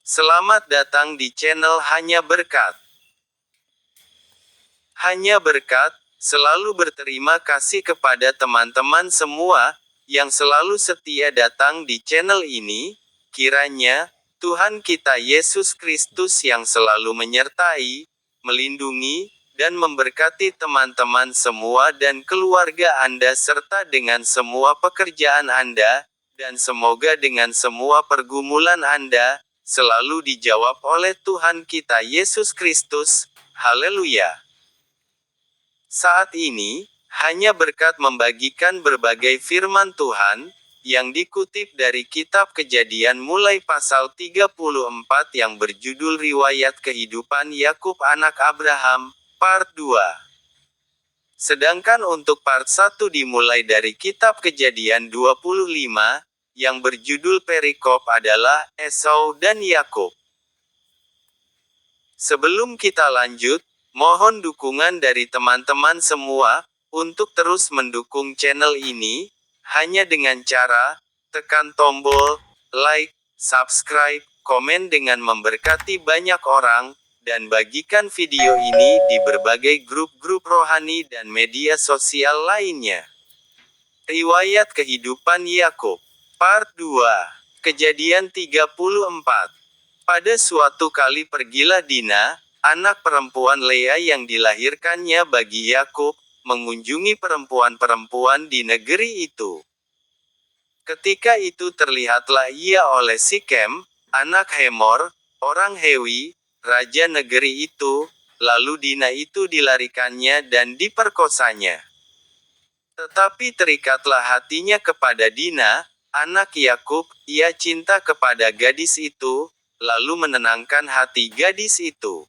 Selamat datang di channel Hanya Berkat. Hanya Berkat, selalu berterima kasih kepada teman-teman semua, yang selalu setia datang di channel ini. Kiranya, Tuhan kita Yesus Kristus yang selalu menyertai, melindungi, dan memberkati teman-teman semua dan keluarga Anda serta dengan semua pekerjaan Anda, dan semoga dengan semua pergumulan Anda, selalu dijawab oleh Tuhan kita Yesus Kristus. Haleluya! Saat ini, Hanya Berkat membagikan berbagai firman Tuhan, yang dikutip dari kitab Kejadian mulai pasal 34 yang berjudul Riwayat Kehidupan Yakub anak Abraham, part 2. Sedangkan untuk part 1 dimulai dari kitab Kejadian 25, yang berjudul Perikop adalah Esau dan Yakub. Sebelum kita lanjut, mohon dukungan dari teman-teman semua, untuk terus mendukung channel ini, hanya dengan cara, tekan tombol, like, subscribe, komen dengan memberkati banyak orang, dan bagikan video ini di berbagai grup-grup rohani dan media sosial lainnya. Riwayat Kehidupan Yakub, Part 2, Kejadian 34. Pada suatu kali pergilah Dina, anak perempuan Lea yang dilahirkannya bagi Yakub, mengunjungi perempuan-perempuan di negeri itu. Ketika itu terlihatlah ia oleh Sikem, anak Hemor, orang Hewi, raja negeri itu, lalu Dina itu dilarikannya dan diperkosanya. Tetapi terikatlah hatinya kepada Dina, anak Yakub, ia cinta kepada gadis itu, lalu menenangkan hati gadis itu.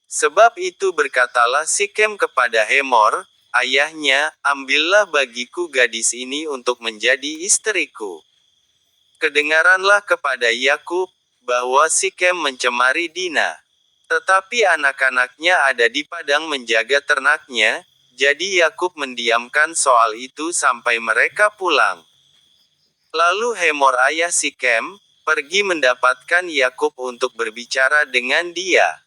Sebab itu berkatalah Sikem kepada Hemor, ayahnya, ambillah bagiku gadis ini untuk menjadi istriku. Kedengaranlah kepada Yakub, bahwa Sikem mencemari Dina. Tetapi anak-anaknya ada di padang menjaga ternaknya, jadi Yakub mendiamkan soal itu sampai mereka pulang. Lalu Hemor ayah Sikem, pergi mendapatkan Yakub untuk berbicara dengan dia.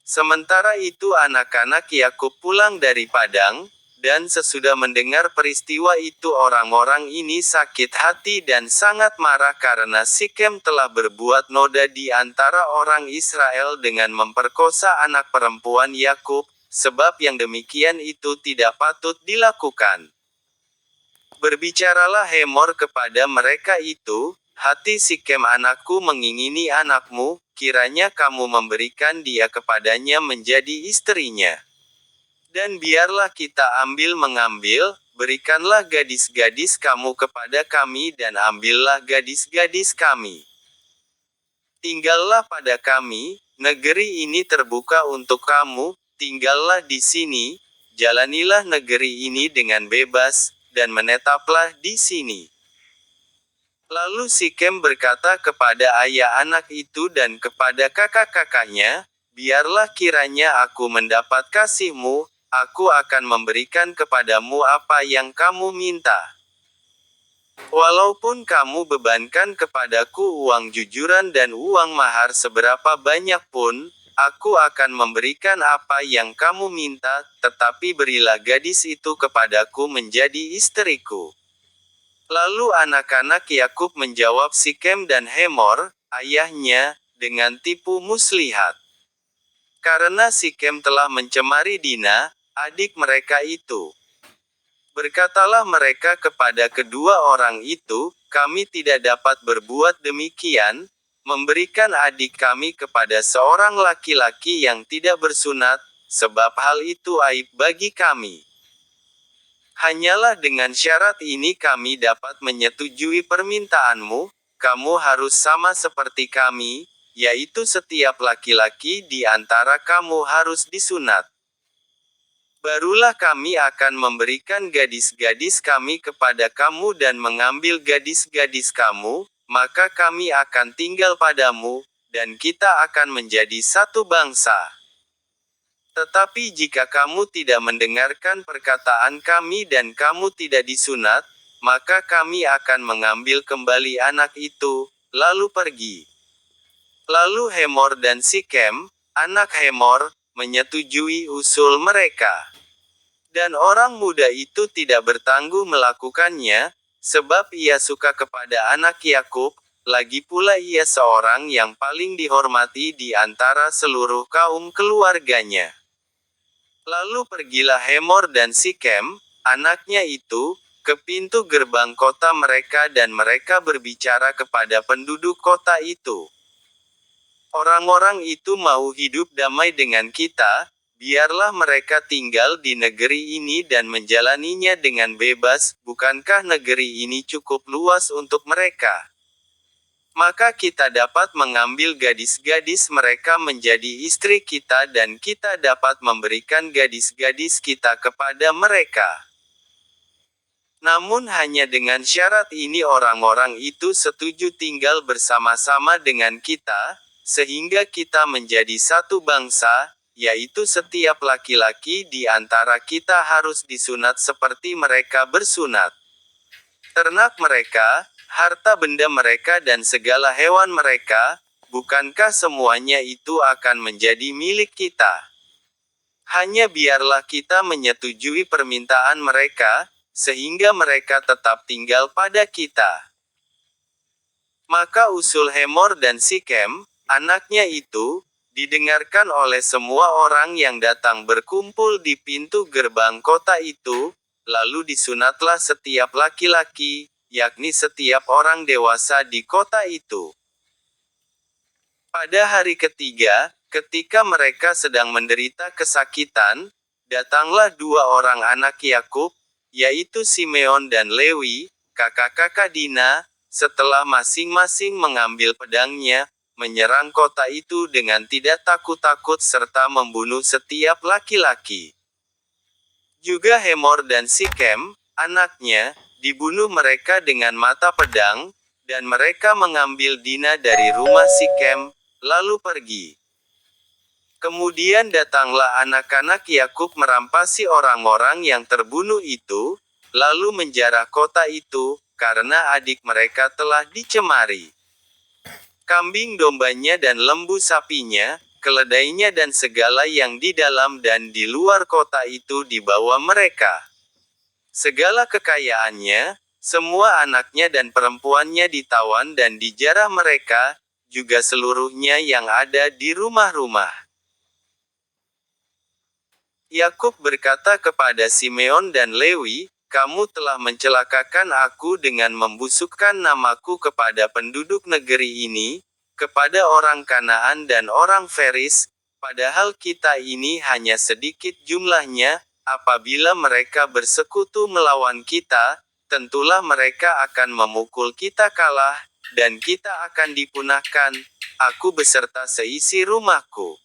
Sementara itu anak-anak Yakub pulang dari padang, dan sesudah mendengar peristiwa itu orang-orang ini sakit hati dan sangat marah karena Sikem telah berbuat noda di antara orang Israel dengan memperkosa anak perempuan Yakub, sebab yang demikian itu tidak patut dilakukan. Berbicaralah Hemor kepada mereka itu, hati Sikem anakku mengingini anakmu, kiranya kamu memberikan dia kepadanya menjadi istrinya. Dan biarlah kita mengambil, berikanlah gadis-gadis kamu kepada kami dan ambillah gadis-gadis kami. Tinggallah pada kami, negeri ini terbuka untuk kamu, tinggallah di sini, jalanilah negeri ini dengan bebas, dan menetaplah di sini. Lalu Sikem berkata kepada ayah anak itu dan kepada kakak-kakaknya, biarlah kiranya aku mendapat kasihmu, aku akan memberikan kepadamu apa yang kamu minta. Walaupun kamu bebankan kepadaku uang jujuran dan uang mahar seberapa banyak pun, aku akan memberikan apa yang kamu minta, tetapi berilah gadis itu kepadaku menjadi istriku. Lalu anak-anak Yakub menjawab Sikem dan Hemor, ayahnya, dengan tipu muslihat. Karena Sikem telah mencemari Dina, adik mereka itu. Berkatalah mereka kepada kedua orang itu, kami tidak dapat berbuat demikian, memberikan adik kami kepada seorang laki-laki yang tidak bersunat, sebab hal itu aib bagi kami. Hanyalah dengan syarat ini kami dapat menyetujui permintaanmu, kamu harus sama seperti kami, yaitu setiap laki-laki di antara kamu harus disunat. Barulah kami akan memberikan gadis-gadis kami kepada kamu dan mengambil gadis-gadis kamu, maka kami akan tinggal padamu, dan kita akan menjadi satu bangsa. Tetapi jika kamu tidak mendengarkan perkataan kami dan kamu tidak disunat, maka kami akan mengambil kembali anak itu, lalu pergi. Lalu Hemor dan Sikem, anak Hemor, menyetujui usul mereka. Dan orang muda itu tidak bertangguh melakukannya, sebab ia suka kepada anak Yakub, lagi pula ia seorang yang paling dihormati di antara seluruh kaum keluarganya. Lalu pergilah Hemor dan Sikem, anaknya itu, ke pintu gerbang kota mereka dan mereka berbicara kepada penduduk kota itu. Orang-orang itu mau hidup damai dengan kita, biarlah mereka tinggal di negeri ini dan menjalaninya dengan bebas, bukankah negeri ini cukup luas untuk mereka? Maka kita dapat mengambil gadis-gadis mereka menjadi istri kita dan kita dapat memberikan gadis-gadis kita kepada mereka. Namun hanya dengan syarat ini orang-orang itu setuju tinggal bersama-sama dengan kita, sehingga kita menjadi satu bangsa, yaitu setiap laki-laki di antara kita harus disunat seperti mereka bersunat. Ternak mereka, harta benda mereka dan segala hewan mereka, bukankah semuanya itu akan menjadi milik kita? Hanya biarlah kita menyetujui permintaan mereka, sehingga mereka tetap tinggal pada kita. Maka usul Hemor dan Sikem, anaknya itu, didengarkan oleh semua orang yang datang berkumpul di pintu gerbang kota itu, lalu disunatlah setiap laki-laki, yakni setiap orang dewasa di kota itu. Pada hari ketiga, ketika mereka sedang menderita kesakitan, datanglah dua orang anak Yakub, yaitu Simeon dan Lewi, kakak-kakak Dina, setelah masing-masing mengambil pedangnya, menyerang kota itu dengan tidak takut-takut serta membunuh setiap laki-laki. Juga Hemor dan Sikem, anaknya, dibunuh mereka dengan mata pedang, dan mereka mengambil Dina dari rumah Sikem, lalu pergi. Kemudian datanglah anak-anak Yakub merampasi orang-orang yang terbunuh itu, lalu menjarah kota itu, karena adik mereka telah dicemari. Kambing dombanya dan lembu sapinya, keledainya dan segala yang di dalam dan di luar kota itu dibawa mereka. Segala kekayaannya, semua anaknya dan perempuannya ditawan dan dijarah mereka, juga seluruhnya yang ada di rumah-rumah. Yakub berkata kepada Simeon dan Lewi, "Kamu telah mencelakakan aku dengan membusukkan namaku kepada penduduk negeri ini, kepada orang Kanaan dan orang Feris, padahal kita ini hanya sedikit jumlahnya. Apabila mereka bersekutu melawan kita, tentulah mereka akan memukul kita kalah, dan kita akan dipunahkan, aku beserta seisi rumahku."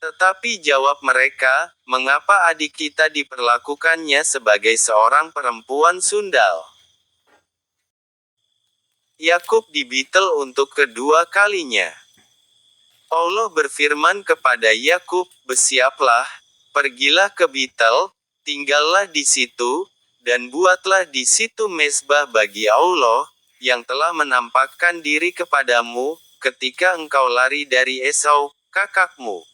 Tetapi jawab mereka, "Mengapa adik kita diperlakukannya sebagai seorang perempuan sundal?" Yakub dibetel untuk kedua kalinya. Allah berfirman kepada Yakub, "Bersiaplah, pergilah ke Betel, tinggallah di situ, dan buatlah di situ mezbah bagi Allah, yang telah menampakkan diri kepadamu, ketika engkau lari dari Esau, kakakmu."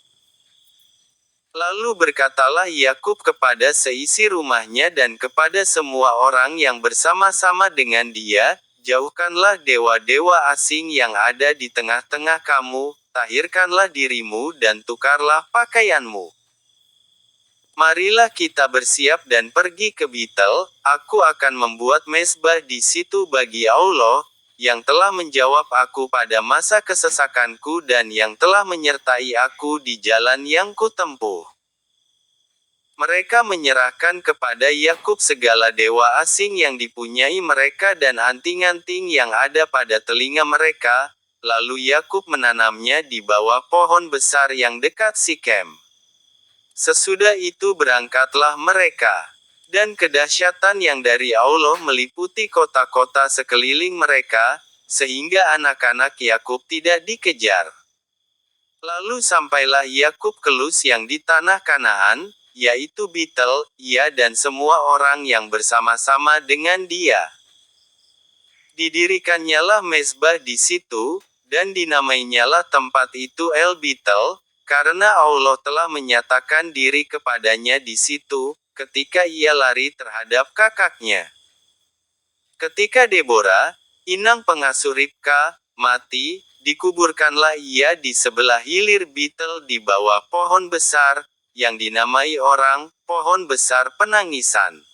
Lalu berkatalah Yakub kepada seisi rumahnya dan kepada semua orang yang bersama-sama dengan dia, "Jauhkanlah dewa-dewa asing yang ada di tengah-tengah kamu, tahirkanlah dirimu dan tukarlah pakaianmu. Marilah kita bersiap dan pergi ke Betel, aku akan membuat mezbah di situ bagi Allah, yang telah menjawab aku pada masa kesesakanku dan yang telah menyertai aku di jalan yang kutempuh." Mereka menyerahkan kepada Yakub segala dewa asing yang dipunyai mereka dan anting-anting yang ada pada telinga mereka, lalu Yakub menanamnya di bawah pohon besar yang dekat Sikem. Sesudah itu berangkatlah mereka. Dan kedahsyatan yang dari Allah meliputi kota-kota sekeliling mereka, sehingga anak-anak Yakub tidak dikejar. Lalu sampailah Yakub ke Luz yang di tanah Kanaan, yaitu Betel, ia dan semua orang yang bersama-sama dengan dia. Didirikannya mezbah di situ, dan dinamainyalah tempat itu El Bitel, karena Allah telah menyatakan diri kepadanya di situ, ketika ia lari terhadap kakaknya. Ketika Deborah, inang pengasuh Ribka, mati, dikuburkanlah ia di sebelah hilir Bitel di bawah pohon besar, yang dinamai orang, pohon besar penangisan.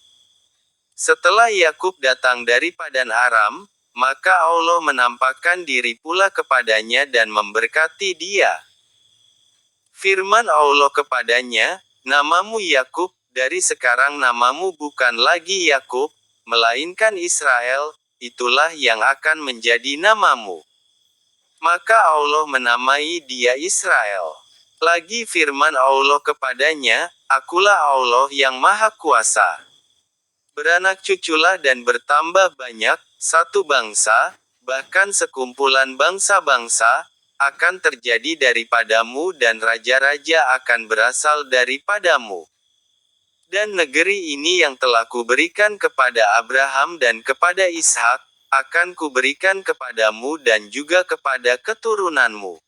Setelah Yakub datang dari Padan Aram, maka Allah menampakkan diri pula kepadanya dan memberkati dia. Firman Allah kepadanya, "Namamu Yakub, dari sekarang namamu bukan lagi Yakub, melainkan Israel, itulah yang akan menjadi namamu." Maka Allah menamai dia Israel. Lagi firman Allah kepadanya, "Akulah Allah yang Maha Kuasa. Beranak cuculah dan bertambah banyak, satu bangsa, bahkan sekumpulan bangsa-bangsa, akan terjadi daripadamu dan raja-raja akan berasal daripadamu. Dan negeri ini yang telah kuberikan kepada Abraham dan kepada Ishak, akan kuberikan kepadamu dan juga kepada keturunanmu."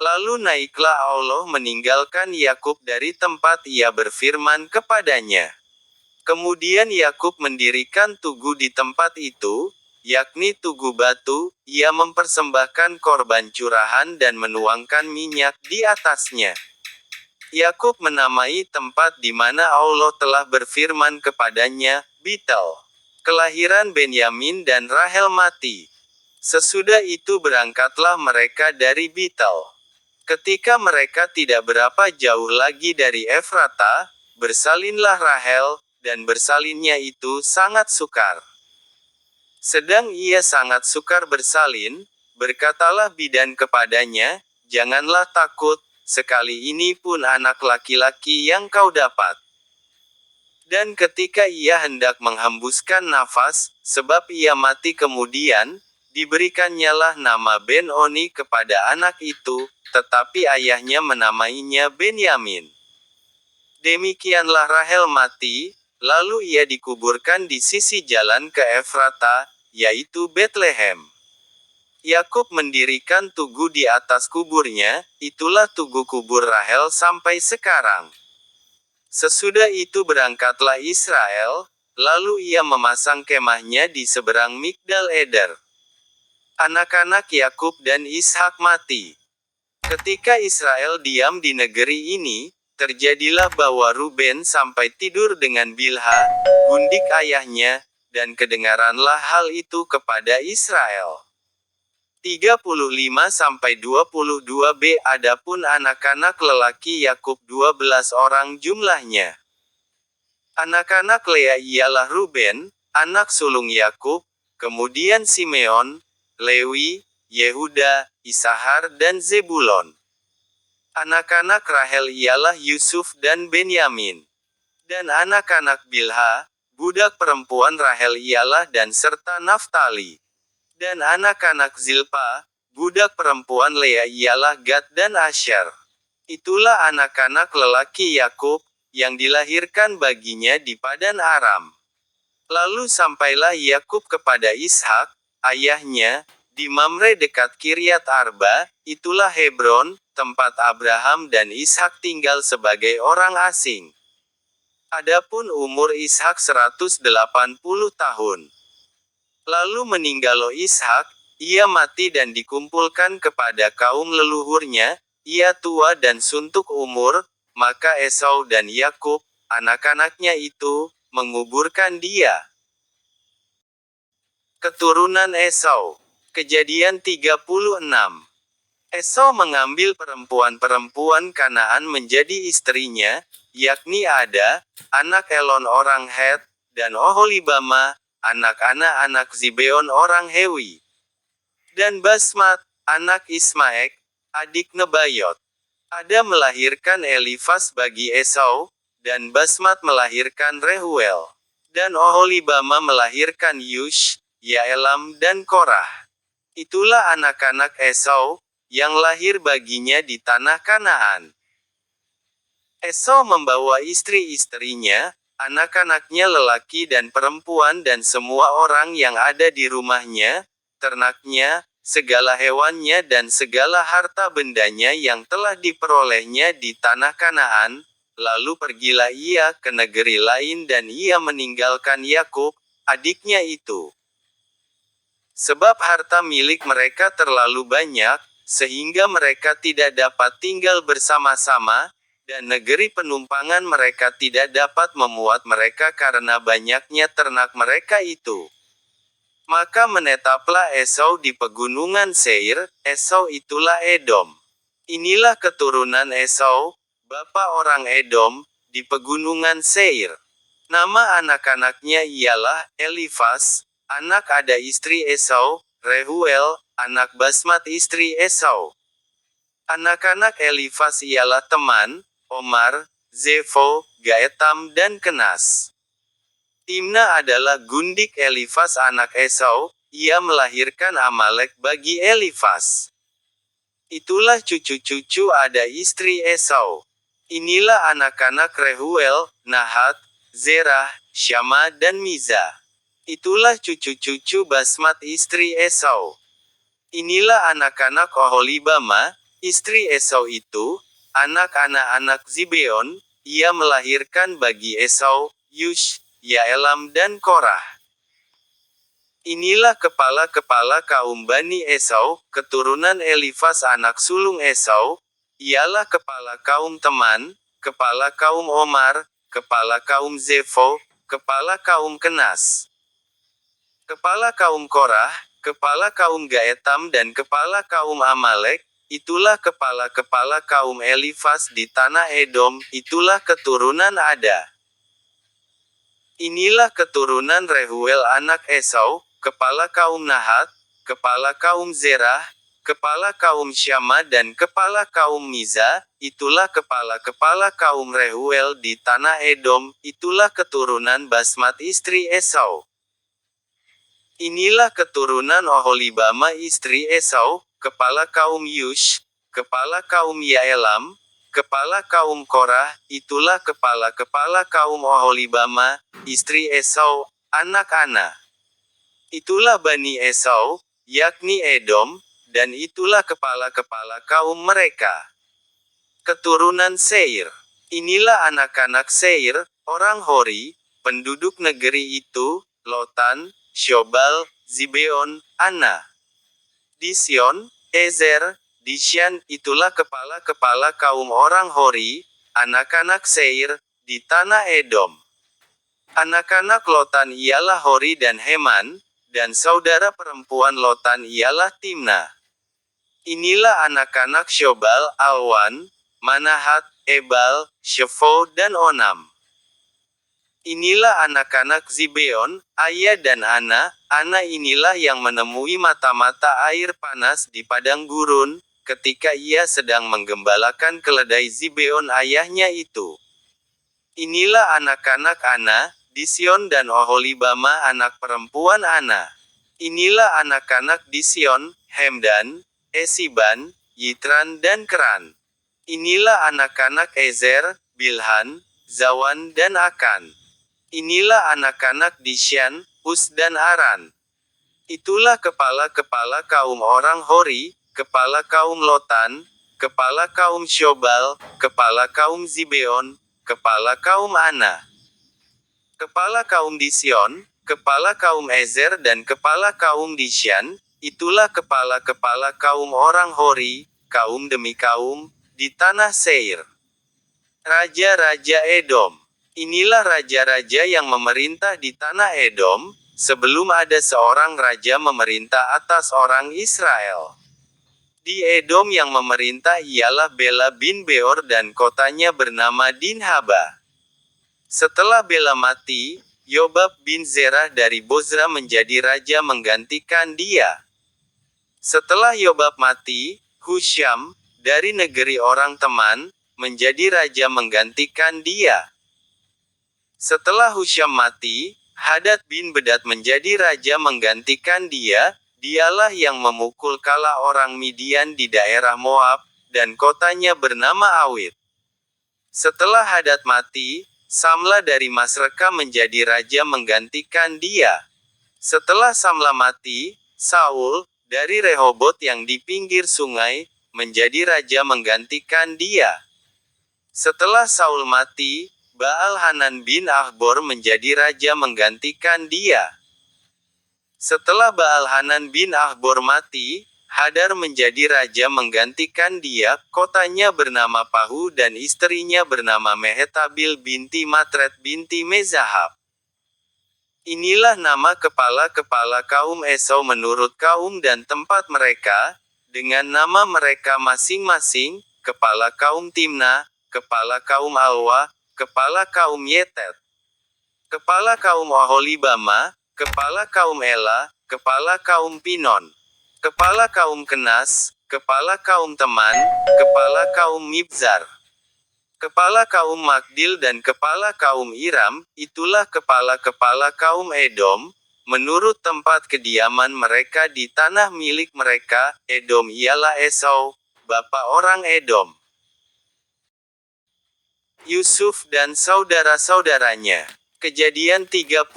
Lalu naiklah Allah meninggalkan Yakub dari tempat ia berfirman kepadanya. Kemudian Yakub mendirikan tugu di tempat itu, yakni tugu batu, ia mempersembahkan korban curahan dan menuangkan minyak di atasnya. Yakub menamai tempat di mana Allah telah berfirman kepadanya, Bitel. Kelahiran Benyamin dan Rahel mati. Sesudah itu berangkatlah mereka dari Bitel. Ketika mereka tidak berapa jauh lagi dari Efrata, bersalinlah Rahel, dan bersalinnya itu sangat sukar. Sedang ia sangat sukar bersalin, berkatalah bidan kepadanya, "Janganlah takut, sekali ini pun anak laki-laki yang kau dapat." Dan ketika ia hendak menghembuskan nafas, sebab ia mati kemudian, diberikannyalah nama Ben-Oni kepada anak itu, tetapi ayahnya menamainya Benyamin. Demikianlah Rahel mati, lalu ia dikuburkan di sisi jalan ke Efrata, yaitu Betlehem. Yakub mendirikan tugu di atas kuburnya, itulah tugu kubur Rahel sampai sekarang. Sesudah itu berangkatlah Israel, lalu ia memasang kemahnya di seberang Migdal Eder. Anak-anak Yakub dan Ishak mati. Ketika Israel diam di negeri ini, terjadilah bahwa Ruben sampai tidur dengan Bilha, gundik ayahnya, dan kedengaranlah hal itu kepada Israel. 35-22b Adapun anak-anak lelaki Yakub 12 orang jumlahnya. Anak-anak Lea ialah Ruben, anak sulung Yakub, kemudian Simeon, Lewi, Yehuda, Isahar dan Zebulon. Anak-anak Rahel ialah Yusuf dan Benyamin. Dan anak-anak Bilha, budak perempuan Rahel ialah Dan serta Naftali. Dan anak-anak Zilpa, budak perempuan Lea ialah Gad dan Asher. Itulah anak-anak lelaki Yakub, yang dilahirkan baginya di Padan Aram. Lalu sampailah Yakub kepada Ishak, ayahnya, di Mamre dekat Kiryat Arba, itulah Hebron, tempat Abraham dan Ishak tinggal sebagai orang asing. Adapun umur Ishak 180 tahun. Lalu meninggallah Ishak, ia mati dan dikumpulkan kepada kaum leluhurnya, ia tua dan suntuk umur, maka Esau dan Yakub, anak-anaknya itu, menguburkan dia. Keturunan Esau. Kejadian 36. Esau mengambil perempuan-perempuan Kanaan menjadi istrinya, yakni Ada, anak Elon orang Het, dan Oholibama, anak-anak Zibeon orang Hewi. Dan Basmat, anak Ismaek, adik Nebayot. Ada melahirkan Elifas bagi Esau, dan Basmat melahirkan Rehuel. Dan Oholibama melahirkan Yush, Yaelam dan Korah. Itulah anak-anak Esau, yang lahir baginya di tanah Kanaan. Esau membawa istri-istrinya, anak-anaknya lelaki dan perempuan dan semua orang yang ada di rumahnya, ternaknya, segala hewannya dan segala harta bendanya yang telah diperolehnya di tanah Kanaan. Lalu pergilah ia ke negeri lain dan ia meninggalkan Yakub, adiknya itu. Sebab harta milik mereka terlalu banyak, sehingga mereka tidak dapat tinggal bersama-sama, dan negeri penumpangan mereka tidak dapat memuat mereka karena banyaknya ternak mereka itu. Maka menetaplah Esau di pegunungan Seir. Esau itulah Edom. Inilah keturunan Esau, bapa orang Edom, di pegunungan Seir. Nama anak-anaknya ialah Elifas, anak ada istri Esau, Rehuel, anak Basmat istri Esau. Anak-anak Elifas ialah Teman, Omar, Zefo, Gaetam dan Kenas. Timna adalah gundik Elifas anak Esau, ia melahirkan Amalek bagi Elifas. Itulah cucu-cucu ada istri Esau. Inilah anak-anak Rehuel, Nahat, Zerah, Syama dan Miza. Itulah cucu-cucu Basmat istri Esau. Inilah anak-anak Oholibama, istri Esau itu, anak-anak Zibeon, ia melahirkan bagi Esau, Yush, Yaelam dan Korah. Inilah kepala-kepala kaum Bani Esau, keturunan Elifas anak sulung Esau, ialah kepala kaum Teman, kepala kaum Omar, kepala kaum Zefo, kepala kaum Kenas, kepala kaum Korah, kepala kaum Gaetam dan kepala kaum Amalek. Itulah kepala-kepala kaum Elifas di tanah Edom, itulah keturunan Ada. Inilah keturunan Rehuel anak Esau, kepala kaum Nahat, kepala kaum Zerah, kepala kaum Syama dan kepala kaum Miza. Itulah kepala-kepala kaum Rehuel di tanah Edom, itulah keturunan Basmat istri Esau. Inilah keturunan Oholibama istri Esau, kepala kaum Yush, kepala kaum Yaelam, kepala kaum Korah. Itulah kepala-kepala kaum Oholibama, istri Esau, anak Ana. Itulah Bani Esau, yakni Edom, dan itulah kepala-kepala kaum mereka. Keturunan Seir. Inilah anak-anak Seir, orang Hori, penduduk negeri itu, Lotan, Syobal, Zibeon, Ana, Dision, Ezer, Disyan. Itulah kepala-kepala kaum orang Hori, anak-anak Seir, di tanah Edom. Anak-anak Lotan ialah Hori dan Heman, dan saudara perempuan Lotan ialah Timna. Inilah anak-anak Syobal, Alwan, Manahat, Ebal, Shefo dan Onam. Inilah anak-anak Zibeon, Aya dan Ana. Ana inilah yang menemui mata-mata air panas di padang gurun, ketika ia sedang menggembalakan keledai Zibeon ayahnya itu. Inilah anak-anak Ana, Dision dan Oholibama anak perempuan Ana. Inilah anak-anak Dision, Hemdan, Esiban, Yitran dan Keran. Inilah anak-anak Ezer, Bilhan, Zawan dan Akan. Inilah anak-anak Disyan, Us dan Aran. Itulah kepala-kepala kaum orang Hori, kepala kaum Lotan, kepala kaum Syobal, kepala kaum Zibeon, kepala kaum Ana, kepala kaum Disyon, kepala kaum Ezer dan kepala kaum Disyan. Itulah kepala-kepala kaum orang Hori, kaum demi kaum, di tanah Seir. Raja-raja Edom. Inilah raja-raja yang memerintah di tanah Edom, sebelum ada seorang raja memerintah atas orang Israel. Di Edom yang memerintah ialah Bela bin Beor dan kotanya bernama Dinhaba. Setelah Bela mati, Yobab bin Zerah dari Bozra menjadi raja menggantikan dia. Setelah Yobab mati, Husyam, dari negeri orang Teman, menjadi raja menggantikan dia. Setelah Husyam mati, Hadad bin Bedad menjadi raja menggantikan dia. Dialah yang memukul kala orang Midian di daerah Moab, dan kotanya bernama Awit. Setelah Hadad mati, Samla dari Masreka menjadi raja menggantikan dia. Setelah Samla mati, Saul, dari Rehobot yang di pinggir sungai, menjadi raja menggantikan dia. Setelah Saul mati, Baal-Hanan bin Ahbor menjadi raja menggantikan dia. Setelah Baal-Hanan bin Ahbor mati, Hadar menjadi raja menggantikan dia. Kotanya bernama Pahu dan istrinya bernama Mehetabil binti Matred binti Mezahab. Inilah nama kepala-kepala kaum Esau menurut kaum dan tempat mereka, dengan nama mereka masing-masing: kepala kaum Timna, kepala kaum Alwa, kepala kaum Yetet, kepala kaum Oholibama, kepala kaum Ela, kepala kaum Pinon, kepala kaum Kenas, kepala kaum Teman, kepala kaum Mibzar, kepala kaum Magdil dan kepala kaum Iram. Itulah kepala-kepala kaum Edom, menurut tempat kediaman mereka di tanah milik mereka. Edom ialah Esau, bapa orang Edom. Yusuf dan saudara-saudaranya. Kejadian 37.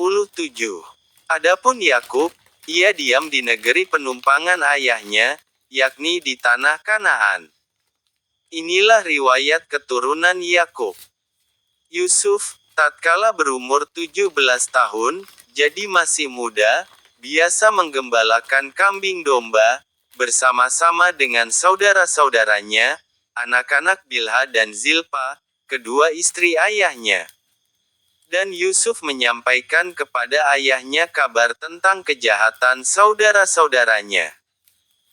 Adapun Yakub, ia diam di negeri penumpangan ayahnya, yakni di tanah Kanaan. Inilah riwayat keturunan Yakub. Yusuf, tatkala berumur 17 tahun, jadi masih muda, biasa menggembalakan kambing domba, bersama-sama dengan saudara-saudaranya, anak-anak Bilha dan Zilpa, kedua istri ayahnya. Dan Yusuf menyampaikan kepada ayahnya kabar tentang kejahatan saudara-saudaranya.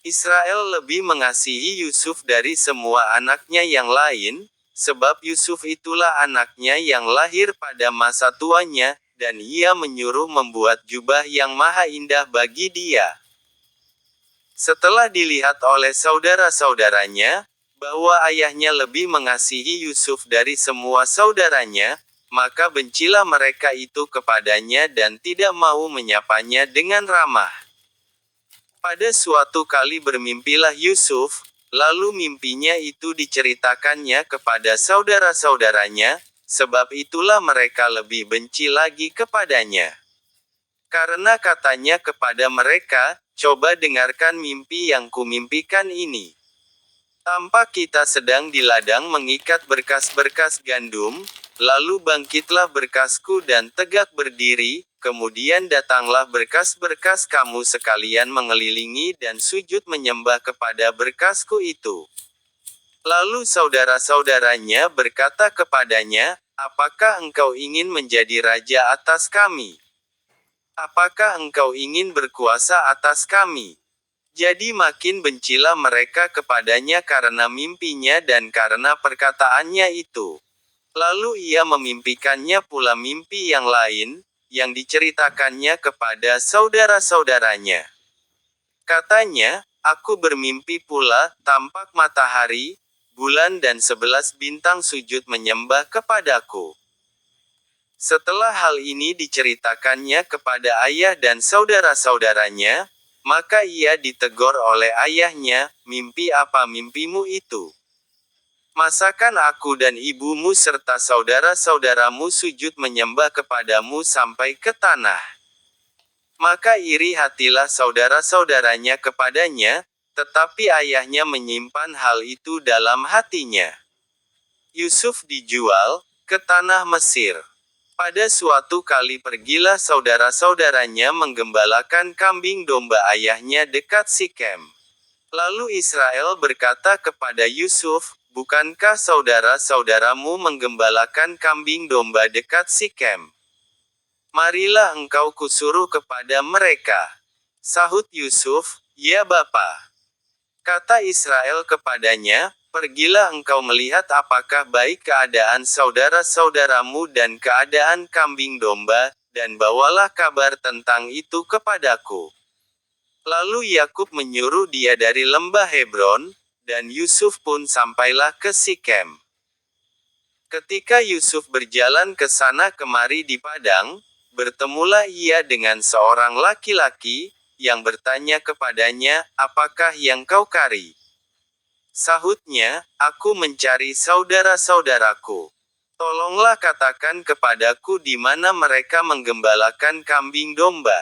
Israel lebih mengasihi Yusuf dari semua anaknya yang lain, sebab Yusuf itulah anaknya yang lahir pada masa tuanya, dan ia menyuruh membuat jubah yang maha indah bagi dia. Setelah dilihat oleh saudara-saudaranya, bahwa ayahnya lebih mengasihi Yusuf dari semua saudaranya, maka bencilah mereka itu kepadanya dan tidak mau menyapanya dengan ramah. Pada suatu kali bermimpilah Yusuf, lalu mimpinya itu diceritakannya kepada saudara-saudaranya, sebab itulah mereka lebih benci lagi kepadanya. Karena katanya kepada mereka, "Coba dengarkan mimpi yang kumimpikan ini. Tampak kita sedang di ladang mengikat berkas-berkas gandum, lalu bangkitlah berkasku dan tegak berdiri, kemudian datanglah berkas-berkas kamu sekalian mengelilingi dan sujud menyembah kepada berkasku itu." Lalu saudara-saudaranya berkata kepadanya, "Apakah engkau ingin menjadi raja atas kami? Apakah engkau ingin berkuasa atas kami?" Jadi makin bencilah mereka kepadanya karena mimpinya dan karena perkataannya itu. Lalu ia memimpikannya pula mimpi yang lain, yang diceritakannya kepada saudara-saudaranya. Katanya, "Aku bermimpi pula, tampak matahari, bulan dan 11 bintang sujud menyembah kepadaku." Setelah hal ini diceritakannya kepada ayah dan saudara-saudaranya, maka ia ditegur oleh ayahnya, "Mimpi apa mimpimu itu? Masakan aku dan ibumu serta saudara-saudaramu sujud menyembah kepadamu sampai ke tanah?" Maka iri hatilah saudara-saudaranya kepadanya, tetapi ayahnya menyimpan hal itu dalam hatinya. Yusuf dijual ke tanah Mesir. Pada suatu kali pergilah saudara-saudaranya menggembalakan kambing domba ayahnya dekat Sikem. Lalu Israel berkata kepada Yusuf, "Bukankah saudara-saudaramu menggembalakan kambing domba dekat Sikem? Marilah engkau kusuruh kepada mereka." Sahut Yusuf, "Ya Bapa." Kata Israel kepadanya, "Pergilah engkau melihat apakah baik keadaan saudara-saudaramu dan keadaan kambing domba, dan bawalah kabar tentang itu kepadaku." Lalu Yakub menyuruh dia dari lembah Hebron, dan Yusuf pun sampailah ke Sikem. Ketika Yusuf berjalan ke sana kemari di padang, bertemulah ia dengan seorang laki-laki, yang bertanya kepadanya, "Apakah yang kau cari?" Sahutnya, "Aku mencari saudara-saudaraku." Tolonglah katakan kepadaku di mana mereka menggembalakan kambing domba.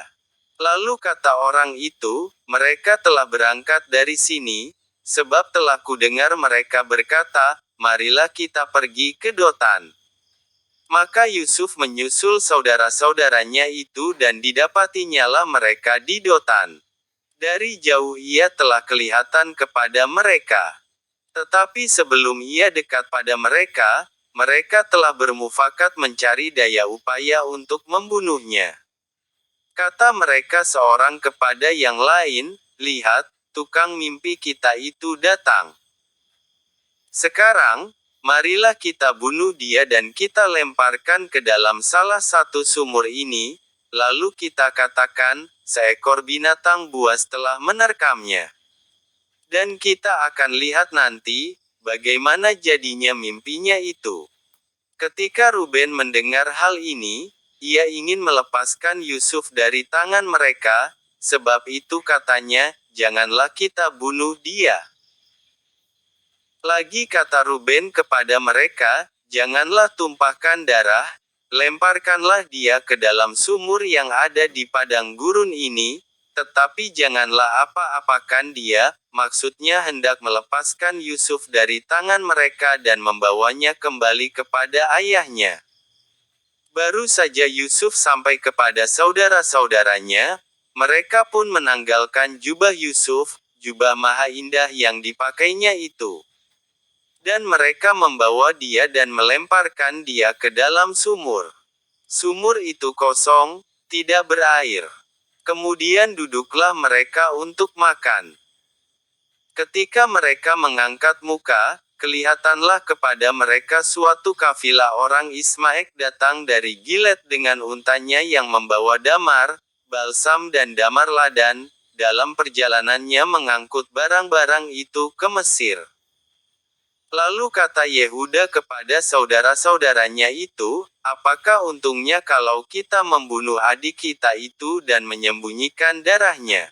Lalu kata orang itu, mereka telah berangkat dari sini, sebab telah kudengar mereka berkata, marilah kita pergi ke Dotan. Maka Yusuf menyusul saudara-saudaranya itu dan didapatinyalah mereka di Dotan. Dari jauh ia telah kelihatan kepada mereka. Tetapi sebelum ia dekat pada mereka, mereka telah bermufakat mencari daya upaya untuk membunuhnya. Kata mereka seorang kepada yang lain, lihat, tukang mimpi kita itu datang. Sekarang, marilah kita bunuh dia dan kita lemparkan ke dalam salah satu sumur ini, lalu kita katakan, seekor binatang buas telah menerkamnya. Dan kita akan lihat nanti, bagaimana jadinya mimpinya itu. Ketika Ruben mendengar hal ini, ia ingin melepaskan Yusuf dari tangan mereka, sebab itu katanya, janganlah kita bunuh dia. Lagi kata Ruben kepada mereka, janganlah tumpahkan darah, lemparkanlah dia ke dalam sumur yang ada di padang gurun ini, tetapi janganlah apa-apakan dia, maksudnya hendak melepaskan Yusuf dari tangan mereka dan membawanya kembali kepada ayahnya. Baru saja Yusuf sampai kepada saudara-saudaranya, mereka pun menanggalkan jubah Yusuf, jubah maha indah yang dipakainya itu. Dan mereka membawa dia dan melemparkan dia ke dalam sumur. Sumur itu kosong, tidak berair. Kemudian duduklah mereka untuk makan. Ketika mereka mengangkat muka, kelihatanlah kepada mereka suatu kafilah orang Ismaek datang dari Gilead dengan untanya yang membawa damar, balsam dan damar ladan, dalam perjalanannya mengangkut barang-barang itu ke Mesir. Lalu kata Yehuda kepada saudara-saudaranya itu, apakah untungnya kalau kita membunuh adik kita itu dan menyembunyikan darahnya?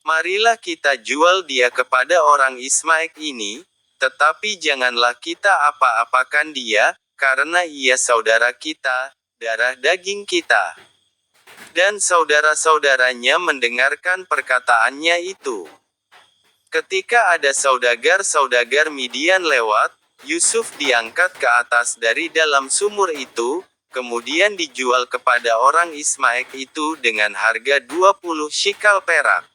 Marilah kita jual dia kepada orang Ismaek ini, tetapi janganlah kita apa-apakan dia, karena ia saudara kita, darah daging kita. Dan saudara-saudaranya mendengarkan perkataannya itu. Ketika ada saudagar-saudagar Midian lewat, Yusuf diangkat ke atas dari dalam sumur itu, kemudian dijual kepada orang Ismaek itu dengan harga 20 shikal perak.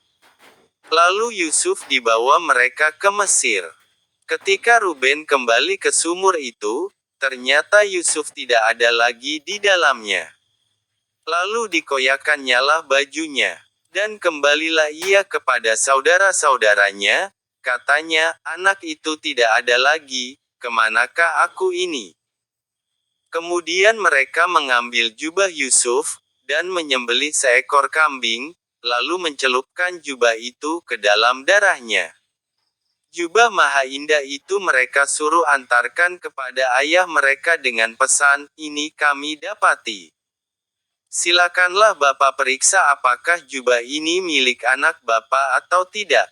Lalu Yusuf dibawa mereka ke Mesir. Ketika Ruben kembali ke sumur itu, ternyata Yusuf tidak ada lagi di dalamnya. Lalu dikoyakkannyalah bajunya. Dan kembalilah ia kepada saudara-saudaranya, katanya, anak itu tidak ada lagi, kemanakah aku ini? Kemudian mereka mengambil jubah Yusuf, dan menyembelih seekor kambing, lalu mencelupkan jubah itu ke dalam darahnya. Jubah maha indah itu mereka suruh antarkan kepada ayah mereka dengan pesan, ini kami dapati. Silakanlah Bapak periksa apakah jubah ini milik anak Bapak atau tidak.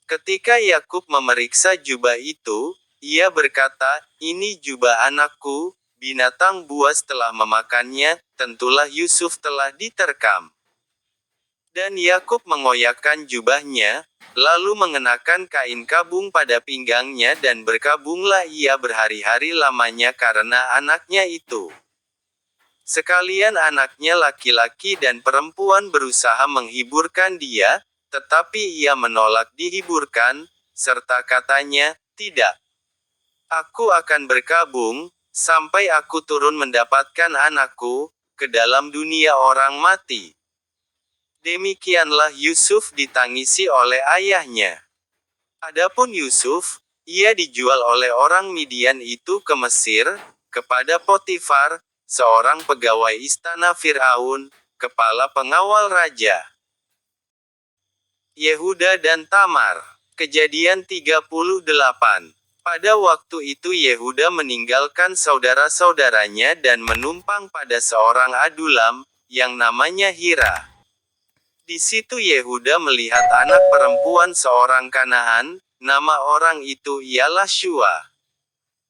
Ketika Yakub memeriksa jubah itu, ia berkata, ini jubah anakku, binatang buas telah memakannya, tentulah Yusuf telah diterkam. Dan Yakub mengoyakkan jubahnya, lalu mengenakan kain kabung pada pinggangnya dan berkabunglah ia berhari-hari lamanya karena anaknya itu. Sekalian anaknya laki-laki dan perempuan berusaha menghiburkan dia, tetapi ia menolak dihiburkan, serta katanya, tidak. Aku akan berkabung, sampai aku turun mendapatkan anakku, ke dalam dunia orang mati. Demikianlah Yusuf ditangisi oleh ayahnya. Adapun Yusuf, ia dijual oleh orang Midian itu ke Mesir, kepada Potifar, seorang pegawai istana Firaun, kepala pengawal raja. Yehuda dan Tamar. Kejadian 38. Pada waktu itu Yehuda meninggalkan saudara-saudaranya dan menumpang pada seorang adulam, yang namanya Hira. Di situ Yehuda melihat anak perempuan seorang Kanaan, nama orang itu ialah Syua.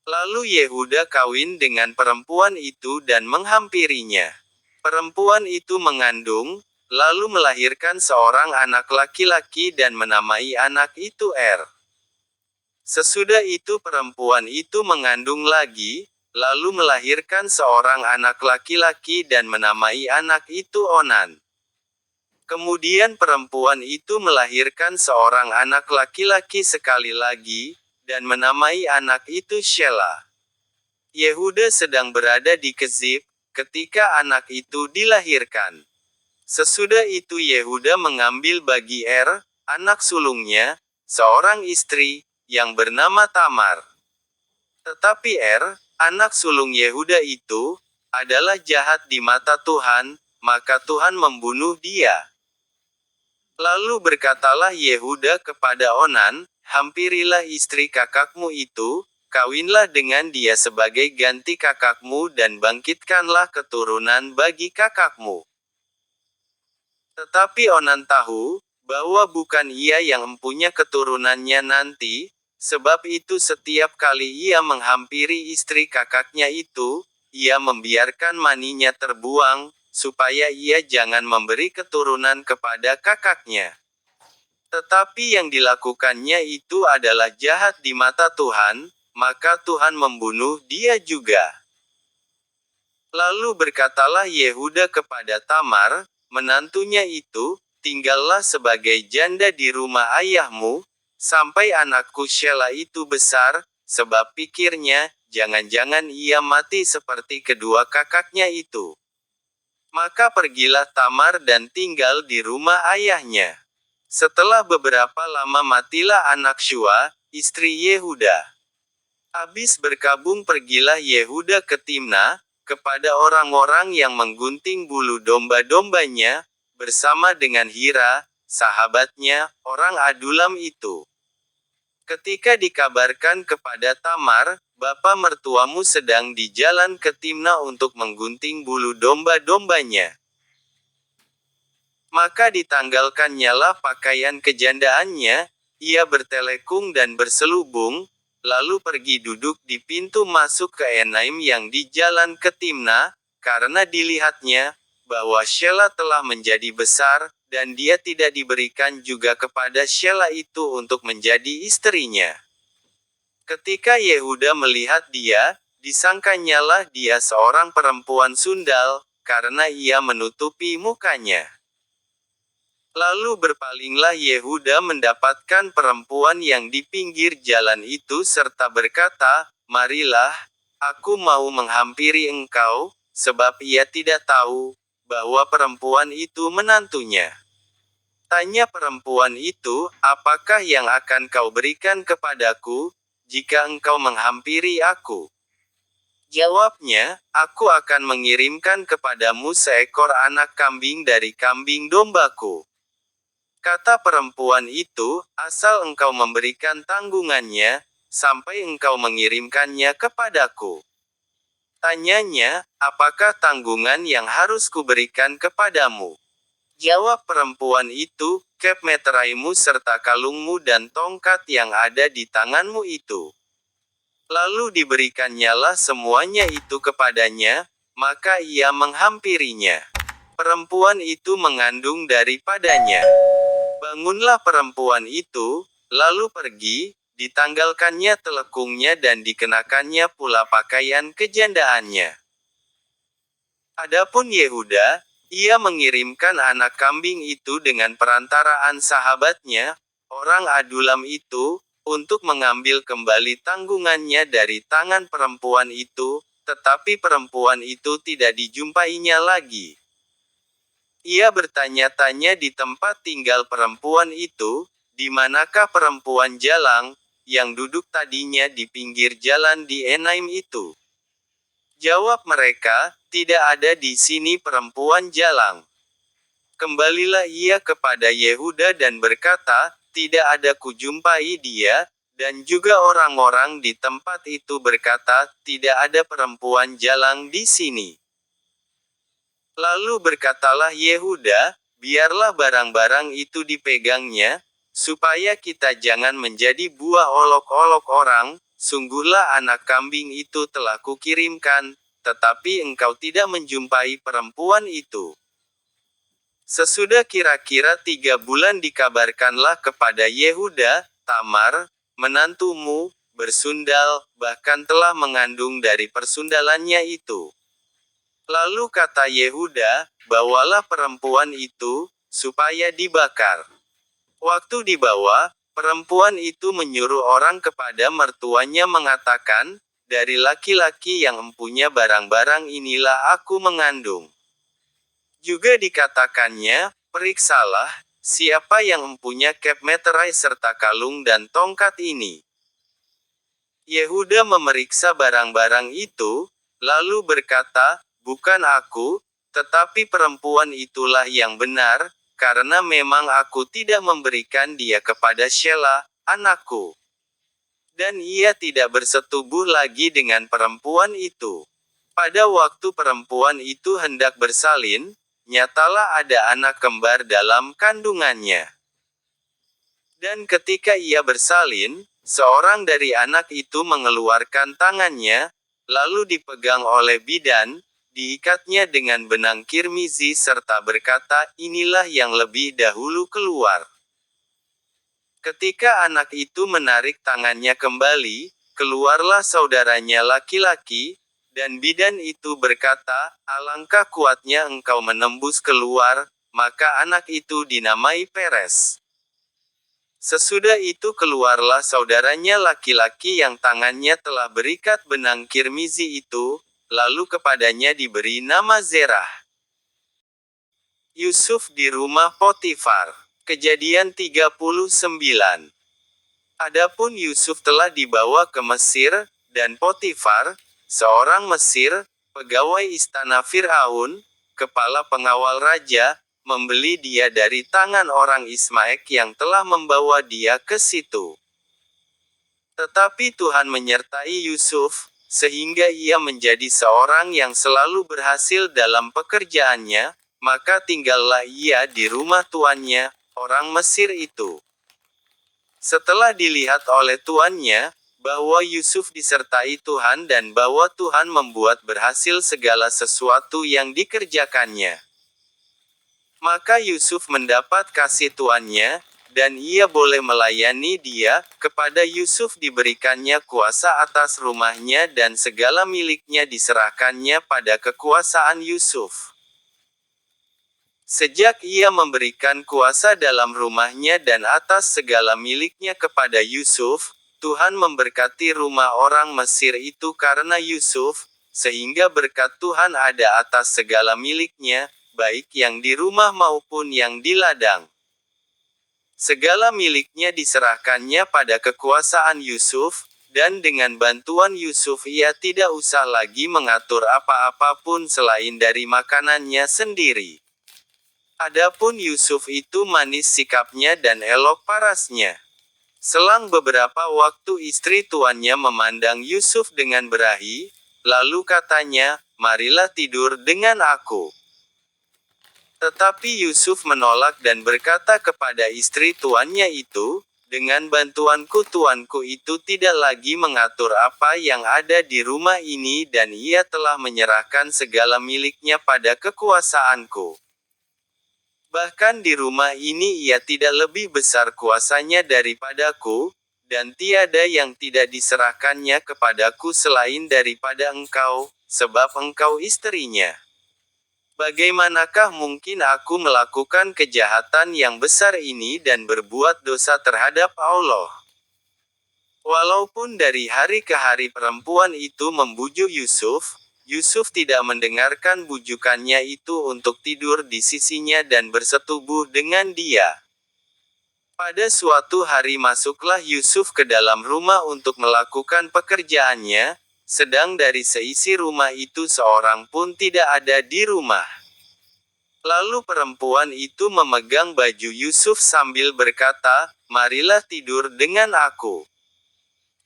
Lalu Yehuda kawin dengan perempuan itu dan menghampirinya. Perempuan itu mengandung, lalu melahirkan seorang anak laki-laki dan menamai anak itu Er. Sesudah itu perempuan itu mengandung lagi, lalu melahirkan seorang anak laki-laki dan menamai anak itu Onan. Kemudian perempuan itu melahirkan seorang anak laki-laki sekali lagi, dan menamai anak itu Shela. Yehuda sedang berada di Kezib, ketika anak itu dilahirkan. Sesudah itu Yehuda mengambil bagi Er, anak sulungnya, seorang istri, yang bernama Tamar. Tetapi Er, anak sulung Yehuda itu, adalah jahat di mata Tuhan, maka Tuhan membunuh dia. Lalu berkatalah Yehuda kepada Onan, hampirilah istri kakakmu itu, kawinlah dengan dia sebagai ganti kakakmu dan bangkitkanlah keturunan bagi kakakmu. Tetapi Onan tahu, bahwa bukan ia yang mempunyai keturunannya nanti, sebab itu setiap kali ia menghampiri istri kakaknya itu, ia membiarkan maninya terbuang, supaya ia jangan memberi keturunan kepada kakaknya. Tetapi yang dilakukannya itu adalah jahat di mata Tuhan, maka Tuhan membunuh dia juga. Lalu berkatalah Yehuda kepada Tamar, menantunya itu, tinggallah sebagai janda di rumah ayahmu, sampai anakku Shela itu besar, sebab pikirnya, jangan-jangan ia mati seperti kedua kakaknya itu. Maka pergilah Tamar dan tinggal di rumah ayahnya. Setelah beberapa lama matilah anak Shua, istri Yehuda. Habis berkabung pergilah Yehuda ke Timna, kepada orang-orang yang menggunting bulu domba-dombanya, bersama dengan Hira, sahabatnya, orang Adulam itu. Ketika dikabarkan kepada Tamar, bapa mertuamu sedang di jalan ke Timna untuk menggunting bulu domba-dombanya. Maka ditanggalkannyalah pakaian kejandaannya, ia bertelekung dan berselubung, lalu pergi duduk di pintu masuk ke Enaim yang di jalan ke Timna, karena dilihatnya, bahwa Shela telah menjadi besar, dan dia tidak diberikan juga kepada Shela itu untuk menjadi istrinya. Ketika Yehuda melihat dia, disangkanyalah dia seorang perempuan sundal, karena ia menutupi mukanya. Lalu berpalinglah Yehuda mendapatkan perempuan yang di pinggir jalan itu serta berkata, marilah, aku mau menghampiri engkau, sebab ia tidak tahu, bahwa perempuan itu menantunya. Tanya perempuan itu, apakah yang akan kau berikan kepadaku, jika engkau menghampiri aku? Jawabnya, aku akan mengirimkan kepadamu seekor anak kambing dari kambing dombaku. Kata perempuan itu, asal engkau memberikan tanggungannya, sampai engkau mengirimkannya kepadaku. Tanyanya, apakah tanggungan yang harus kuberikan kepadamu? Jawab perempuan itu, kep meteraimu serta kalungmu dan tongkat yang ada di tanganmu itu. Lalu diberikannya semuanya itu kepadanya, maka ia menghampirinya. Perempuan itu mengandung daripadanya. Bangunlah perempuan itu, lalu pergi, ditanggalkannya telekungnya dan dikenakannya pula pakaian kejandaannya. Adapun Yehuda, ia mengirimkan anak kambing itu dengan perantaraan sahabatnya, orang Adulam itu, untuk mengambil kembali tanggungannya dari tangan perempuan itu, tetapi perempuan itu tidak dijumpainya lagi. Ia bertanya-tanya di tempat tinggal perempuan itu, di manakah perempuan jalang, yang duduk tadinya di pinggir jalan di Enaim itu. Jawab mereka, tidak ada di sini perempuan jalang. Kembalilah ia kepada Yehuda dan berkata, tidak ada kujumpai dia, dan juga orang-orang di tempat itu berkata, tidak ada perempuan jalang di sini. Lalu berkatalah Yehuda, biarlah barang-barang itu dipegangnya, supaya kita jangan menjadi buah olok-olok orang, sungguhlah anak kambing itu telah kukirimkan, tetapi engkau tidak menjumpai perempuan itu. Sesudah kira-kira 3 bulan dikabarkanlah kepada Yehuda, Tamar, menantumu, bersundal, bahkan telah mengandung dari persundalannya itu. Lalu kata Yehuda, bawalah perempuan itu, supaya dibakar. Waktu dibawa, perempuan itu menyuruh orang kepada mertuanya mengatakan, dari laki-laki yang empunya barang-barang inilah aku mengandung. Juga dikatakannya, periksalah, siapa yang empunya kep meterai serta kalung dan tongkat ini. Yehuda memeriksa barang-barang itu, lalu berkata, bukan aku, tetapi perempuan itulah yang benar, karena memang aku tidak memberikan dia kepada Shelah, anakku. Dan ia tidak bersetubuh lagi dengan perempuan itu. Pada waktu perempuan itu hendak bersalin, nyatalah ada anak kembar dalam kandungannya. Dan ketika ia bersalin, seorang dari anak itu mengeluarkan tangannya, lalu dipegang oleh bidan, diikatnya dengan benang kirmizi serta berkata, inilah yang lebih dahulu keluar. Ketika anak itu menarik tangannya kembali, keluarlah saudaranya laki-laki, dan bidan itu berkata, alangkah kuatnya engkau menembus keluar, maka anak itu dinamai Peres. Sesudah itu keluarlah saudaranya laki-laki yang tangannya telah berikat benang kirmizi itu, lalu kepadanya diberi nama Zerah. Yusuf di rumah Potifar. Kejadian 39. Adapun Yusuf telah dibawa ke Mesir, dan Potifar, seorang Mesir, pegawai istana Fir'aun, kepala pengawal raja, membeli dia dari tangan orang Ismail yang telah membawa dia ke situ. Tetapi Tuhan menyertai Yusuf, sehingga ia menjadi seorang yang selalu berhasil dalam pekerjaannya, maka tinggallah ia di rumah tuannya, orang Mesir itu. Setelah dilihat oleh tuannya, bahwa Yusuf disertai Tuhan dan bahwa Tuhan membuat berhasil segala sesuatu yang dikerjakannya, maka Yusuf mendapat kasih tuannya, dan ia boleh melayani dia. Kepada Yusuf diberikannya kuasa atas rumahnya dan segala miliknya diserahkannya pada kekuasaan Yusuf. Sejak ia memberikan kuasa dalam rumahnya dan atas segala miliknya kepada Yusuf, Tuhan memberkati rumah orang Mesir itu karena Yusuf, sehingga berkat Tuhan ada atas segala miliknya, baik yang di rumah maupun yang di ladang. Segala miliknya diserahkannya pada kekuasaan Yusuf, dan dengan bantuan Yusuf ia tidak usah lagi mengatur apa-apa pun selain dari makanannya sendiri. Adapun Yusuf itu manis sikapnya dan elok parasnya. Selang beberapa waktu istri tuannya memandang Yusuf dengan berahi, lalu katanya, marilah tidur dengan aku. Tetapi Yusuf menolak dan berkata kepada istri tuannya itu, dengan bantuanku tuanku itu tidak lagi mengatur apa yang ada di rumah ini dan ia telah menyerahkan segala miliknya pada kekuasaanku. Bahkan di rumah ini ia tidak lebih besar kuasanya daripadaku, dan tiada yang tidak diserahkannya kepadaku selain daripada engkau, sebab engkau istrinya. Bagaimanakah mungkin aku melakukan kejahatan yang besar ini dan berbuat dosa terhadap Allah? Walaupun dari hari ke hari perempuan itu membujuk Yusuf, Yusuf tidak mendengarkan bujukannya itu untuk tidur di sisinya dan bersetubuh dengan dia. Pada suatu hari masuklah Yusuf ke dalam rumah untuk melakukan pekerjaannya, sedang dari seisi rumah itu seorang pun tidak ada di rumah. Lalu perempuan itu memegang baju Yusuf sambil berkata, marilah tidur dengan aku.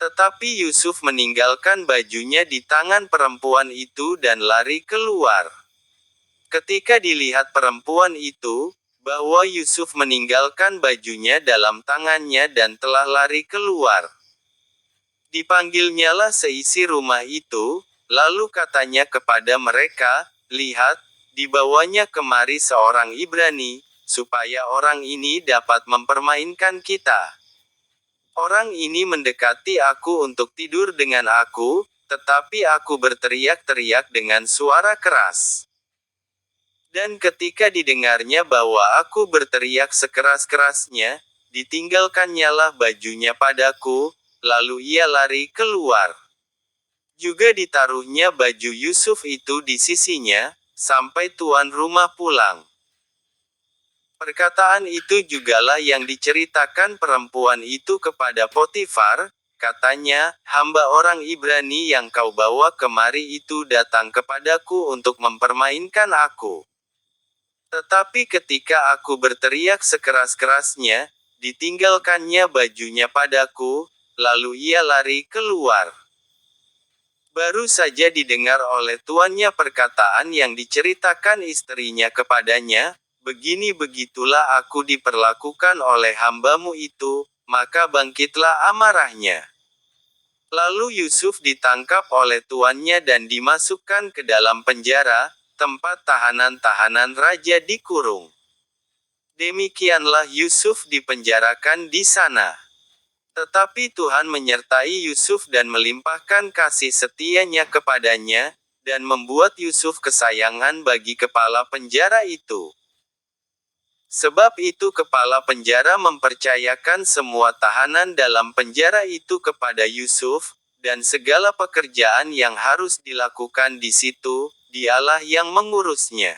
Tetapi Yusuf meninggalkan bajunya di tangan perempuan itu dan lari keluar. Ketika dilihat perempuan itu, bahwa Yusuf meninggalkan bajunya dalam tangannya dan telah lari keluar, Dipanggilnyalah seisi rumah itu, lalu katanya kepada mereka, "Lihat, dibawanya kemari seorang Ibrani, supaya orang ini dapat mempermainkan kita. Orang ini mendekati aku untuk tidur dengan aku, tetapi aku berteriak-teriak dengan suara keras. Dan ketika didengarnya bahwa aku berteriak sekeras-kerasnya, ditinggalkannyalah bajunya padaku, lalu ia lari keluar. Juga ditaruhnya baju Yusuf itu di sisinya, sampai tuan rumah pulang." Perkataan itu jugalah yang diceritakan perempuan itu kepada Potifar, katanya, "Hamba orang Ibrani yang kau bawa kemari itu datang kepadaku untuk mempermainkan aku. Tetapi ketika aku berteriak sekeras-kerasnya, ditinggalkannya bajunya padaku, lalu ia lari keluar." Baru saja didengar oleh tuannya perkataan yang diceritakan istrinya kepadanya, "Begini begitulah aku diperlakukan oleh hambamu itu," maka bangkitlah amarahnya. Lalu Yusuf ditangkap oleh tuannya dan dimasukkan ke dalam penjara, tempat tahanan-tahanan raja dikurung. Demikianlah Yusuf dipenjarakan di sana. Tetapi Tuhan menyertai Yusuf dan melimpahkan kasih setianya kepadanya, dan membuat Yusuf kesayangan bagi kepala penjara itu. Sebab itu kepala penjara mempercayakan semua tahanan dalam penjara itu kepada Yusuf, dan segala pekerjaan yang harus dilakukan di situ, dialah yang mengurusnya.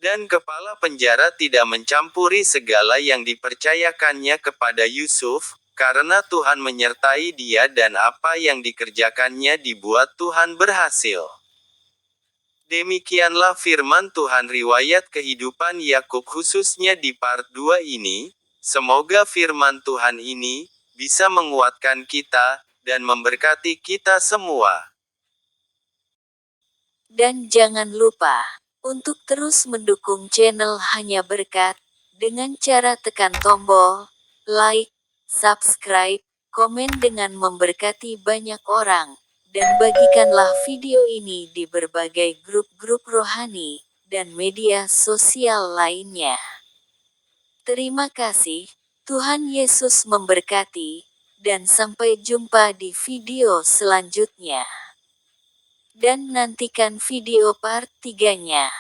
Dan kepala penjara tidak mencampuri segala yang dipercayakannya kepada Yusuf, karena Tuhan menyertai dia dan apa yang dikerjakannya dibuat Tuhan berhasil. Demikianlah firman Tuhan riwayat kehidupan Yakub khususnya di part 2 ini. Semoga firman Tuhan ini bisa menguatkan kita dan memberkati kita semua. Dan jangan lupa untuk terus mendukung channel Hanya Berkat dengan cara tekan tombol like, subscribe, komen dengan memberkati banyak orang, dan bagikanlah video ini di berbagai grup-grup rohani dan media sosial lainnya. Terima kasih, Tuhan Yesus memberkati, dan sampai jumpa di video selanjutnya. Dan nantikan video part 3-nya.